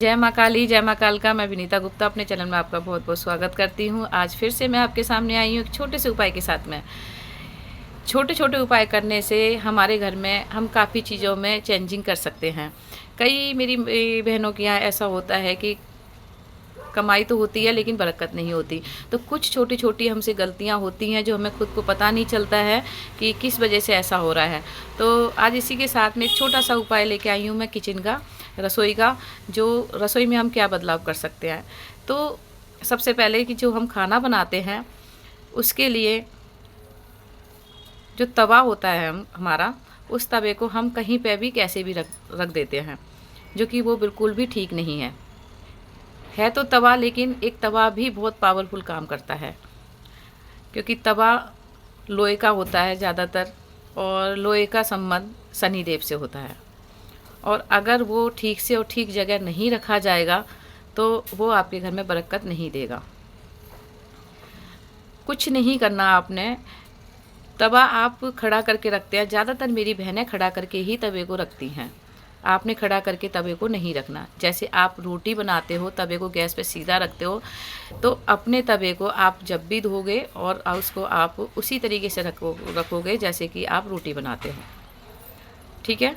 जय माँ काली, जय माँ कालका। मैं विनीता गुप्ता अपने चैनल में आपका बहुत बहुत स्वागत करती हूँ। आज फिर से मैं आपके सामने आई हूँ एक छोटे से उपाय के साथ में। छोटे छोटे उपाय करने से हमारे घर में हम काफ़ी चीज़ों में चेंजिंग कर सकते हैं। कई मेरी बहनों के यहाँ ऐसा होता है कि कमाई तो होती है लेकिन बरकत नहीं होती। तो कुछ छोटी छोटी हमसे गलतियाँ होती हैं जो हमें खुद को पता नहीं चलता है कि किस वजह से ऐसा हो रहा है। तो आज इसी के साथ में एक छोटा सा उपाय लेके आई हूँ मैं किचन का, रसोई का, जो रसोई में हम क्या बदलाव कर सकते हैं। तो सबसे पहले कि जो हम खाना बनाते हैं उसके लिए जो तवा होता है हमारा, उस तवे को हम कहीं पे भी कैसे भी रख रख देते हैं, जो कि वो बिल्कुल भी ठीक नहीं है तो तवा, लेकिन एक तवा भी बहुत पावरफुल काम करता है क्योंकि तवा लोहे का होता है ज़्यादातर, और लोहे का संबंध शनिदेव से होता है। और अगर वो ठीक से और ठीक जगह नहीं रखा जाएगा तो वो आपके घर में बरकत नहीं देगा। कुछ नहीं करना आपने, तवा आप खड़ा करके रखते हैं, ज़्यादातर मेरी बहनें खड़ा करके ही तवे को रखती हैं। आपने खड़ा करके तवे को नहीं रखना। जैसे आप रोटी बनाते हो, तवे को गैस पे सीधा रखते हो, तो अपने तवे को आप जब भी धोगे और उसको आप उसी तरीके से रखोगे जैसे कि आप रोटी बनाते हो, ठीक है।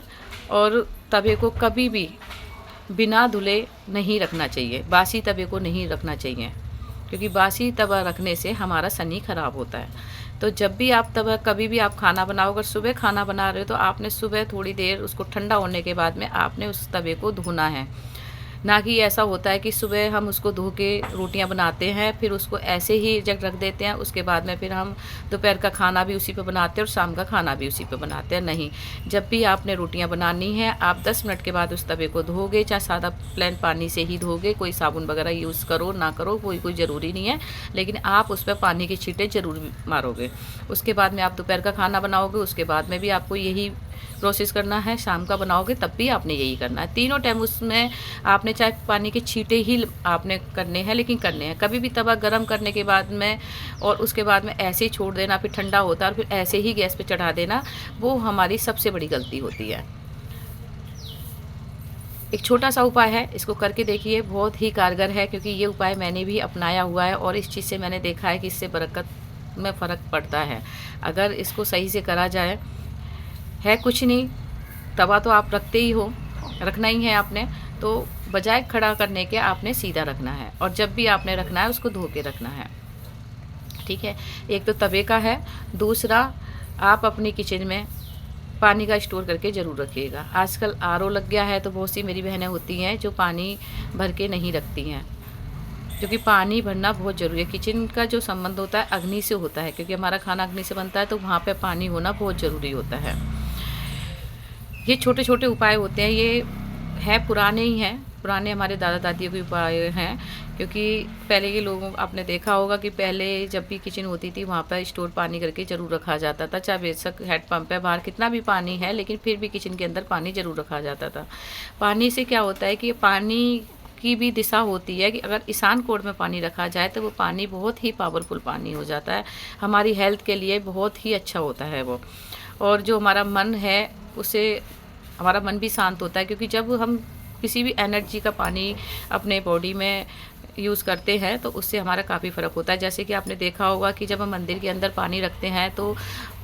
और तवे को कभी भी बिना धुले नहीं रखना चाहिए, बासी तवे को नहीं रखना चाहिए, क्योंकि बासी तवा रखने से हमारा शनि खराब होता है। तो जब भी आप तवा, कभी भी आप खाना बनाओ, अगर सुबह खाना बना रहे हो तो आपने सुबह थोड़ी देर उसको ठंडा होने के बाद में आपने उस तवे को धोना है। ना कि ऐसा होता है कि सुबह हम उसको धो के रोटियां बनाते हैं, फिर उसको ऐसे ही जग रख देते हैं, उसके बाद में फिर हम दोपहर का खाना भी उसी पे बनाते हैं और शाम का खाना भी उसी पे बनाते हैं। नहीं, जब भी आपने रोटियां बनानी है आप 10 मिनट के बाद उस तवे को धोगे, चाहे सादा प्लेन पानी से ही धोगे, कोई साबुन वगैरह यूज़ करो ना करो कोई ज़रूरी नहीं है, लेकिन आप उस पर पानी के छींटे ज़रूर मारोगे। उसके बाद में आप दोपहर का खाना बनाओगे, उसके बाद में भी आपको यही प्रोसेस करना है। शाम का बनाओगे तब भी आपने यही करना है। तीनों टाइम उसमें आपने चाहे पानी के छींटे ही आपने करने हैं, लेकिन करने हैं। कभी भी तवा गरम करने के बाद में और उसके बाद में ऐसे ही छोड़ देना, फिर ठंडा होता है और फिर ऐसे ही गैस पे चढ़ा देना, वो हमारी सबसे बड़ी गलती होती है। एक छोटा सा उपाय है, इसको करके देखिए, बहुत ही कारगर है, क्योंकि ये उपाय मैंने भी अपनाया हुआ है और इस चीज़ से मैंने देखा है कि इससे बरकत में फ़र्क पड़ता है अगर इसको सही से करा जाए। है कुछ नहीं, तवा तो आप रखते ही हो, रखना ही है आपने, तो बजाय खड़ा करने के आपने सीधा रखना है, और जब भी आपने रखना है उसको धो के रखना है, ठीक है। एक तो तवे का है, दूसरा आप अपनी किचन में पानी का स्टोर करके ज़रूर रखिएगा। आजकल आरओ लग गया है, तो बहुत सी मेरी बहनें होती हैं जो पानी भर के नहीं रखती हैं, क्योंकि पानी भरना बहुत ज़रूरी है। किचन का जो संबंध होता है अग्नि से होता है, क्योंकि हमारा खाना अग्नि से बनता है, तो वहाँ पे पानी होना बहुत ज़रूरी होता है। ये छोटे छोटे उपाय होते हैं, ये है पुराने ही हैं, पुराने हमारे दादा दादियों के उपाय हैं। क्योंकि पहले के लोगों, आपने देखा होगा कि पहले जब भी किचन होती थी वहाँ पर स्टोर पानी करके ज़रूर रखा जाता था। चाहे बेशक हेड पंप है, बाहर कितना भी पानी है, लेकिन फिर भी किचन के अंदर पानी ज़रूर रखा जाता था। पानी से क्या होता है कि पानी की भी दिशा होती है कि अगर ईशान कोण में पानी रखा जाए तो वो पानी बहुत ही पावरफुल पानी हो जाता है, हमारी हेल्थ के लिए बहुत ही अच्छा होता है वो। और जो हमारा मन है उससे हमारा मन भी शांत होता है, क्योंकि जब हम किसी भी एनर्जी का पानी अपने बॉडी में यूज़ करते हैं तो उससे हमारा काफ़ी फ़र्क होता है। जैसे कि आपने देखा होगा कि जब हम मंदिर के अंदर पानी रखते हैं तो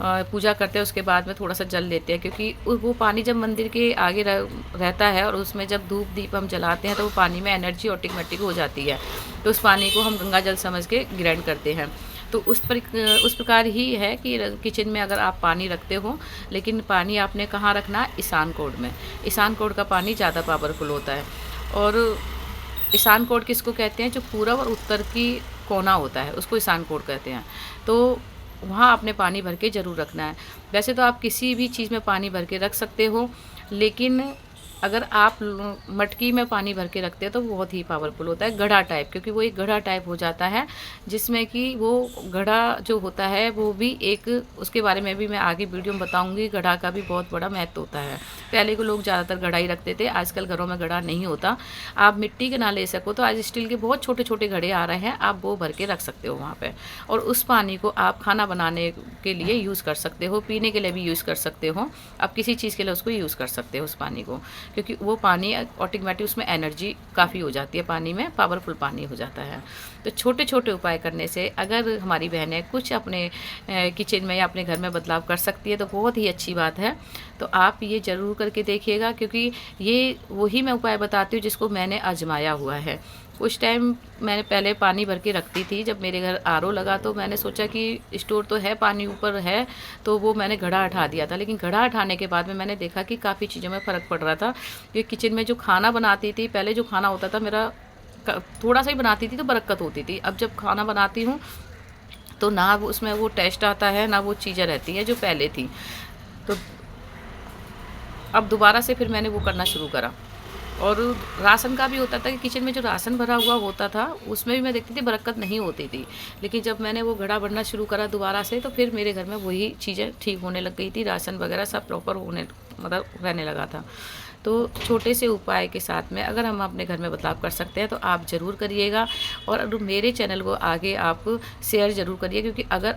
पूजा करते हैं, उसके बाद में थोड़ा सा जल लेते हैं, क्योंकि वो पानी जब मंदिर के आगे रहता है और उसमें जब धूप दीप हम जलाते हैं तो वो पानी में एनर्जी ऑटोमेटिक हो जाती है, तो उस पानी को हम गंगा जल समझ के ग्राइंड करते हैं। तो उस प्रकार ही है कि किचन में अगर आप पानी रखते हो, लेकिन पानी आपने कहाँ रखना है, ईशान कोण में। ईशान कोण का पानी ज़्यादा पावरफुल होता है। और ईशान कोण किसको कहते हैं, जो पूरब और उत्तर की कोना होता है उसको ईशान कोण कहते हैं। तो वहाँ आपने पानी भर के ज़रूर रखना है। वैसे तो आप किसी भी चीज़ में पानी भर के रख सकते हो, लेकिन अगर आप मटकी में पानी भर के रखते हैं तो बहुत ही पावरफुल होता है, घड़ा टाइप, क्योंकि वो एक घड़ा टाइप हो जाता है, जिसमें कि वो घड़ा जो होता है वो भी एक, उसके बारे में भी मैं आगे वीडियो में बताऊंगी। घड़ा का भी बहुत बड़ा महत्व होता है। पहले के लोग ज़्यादातर घड़ा ही रखते थे, आजकल घरों में घड़ा नहीं होता। आप मिट्टी के ना ले सको तो आज स्टील के बहुत छोटे छोटे घड़े आ रहे हैं, आप वो भर के रख सकते हो वहाँ पर, और उस पानी को आप खाना बनाने के लिए यूज़ कर सकते हो, पीने के लिए भी यूज़ कर सकते हो, आप किसी चीज़ के लिए उसको यूज़ कर सकते हो उस पानी को। क्योंकि वो पानी ऑटोमेटिक उसमें एनर्जी काफ़ी हो जाती है, पानी में पावरफुल पानी हो जाता है। तो छोटे छोटे उपाय करने से अगर हमारी बहनें कुछ अपने किचन में या अपने घर में बदलाव कर सकती है तो बहुत ही अच्छी बात है। तो आप ये ज़रूर करके देखिएगा, क्योंकि ये वही मैं उपाय बताती हूँ जिसको मैंने आजमाया हुआ है। उस टाइम मैंने पहले पानी भर के रखती थी, जब मेरे घर आरओ लगा तो मैंने सोचा कि स्टोर तो है, पानी ऊपर है, तो वो मैंने घड़ा उठा दिया था। लेकिन घड़ा उठाने के बाद में मैंने देखा कि काफ़ी चीज़ों में फ़र्क पड़ रहा था। कि किचन में जो खाना बनाती थी, पहले जो खाना होता था मेरा थोड़ा सा ही बनाती थी तो बरक्कत होती थी। अब जब खाना बनाती हूँ तो ना वो उसमें वो टेस्ट आता है, ना वो चीज़ें रहती हैं जो पहले थी। तो अब दोबारा से फिर मैंने वो करना शुरू करा। और राशन का भी होता था कि किचन में जो राशन भरा हुआ होता था उसमें भी मैं देखती थी बरक्कत नहीं होती थी। लेकिन जब मैंने वो घड़ा भरना शुरू करा दोबारा से, तो फिर मेरे घर में वही चीज़ें ठीक होने लग गई थी, राशन वगैरह सब प्रॉपर होने मतलब रहने लगा था। तो छोटे से उपाय के साथ में अगर हम अपने घर में बदलाव कर सकते हैं तो आप ज़रूर करिएगा। और मेरे चैनल को आगे आप शेयर ज़रूर करिए, क्योंकि अगर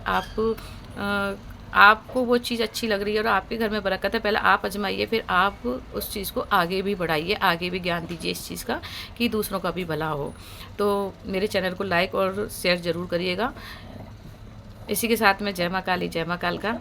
आपको वो चीज़ अच्छी लग रही है और आपके घर में बरकत है, पहले आप आजमाइए, फिर आप उस चीज़ को आगे भी बढ़ाइए, आगे भी ज्ञान दीजिए इस चीज़ का कि दूसरों का भी भला हो। तो मेरे चैनल को लाइक और शेयर ज़रूर करिएगा। इसी के साथ में जय माँ काली, जय माँ काल का।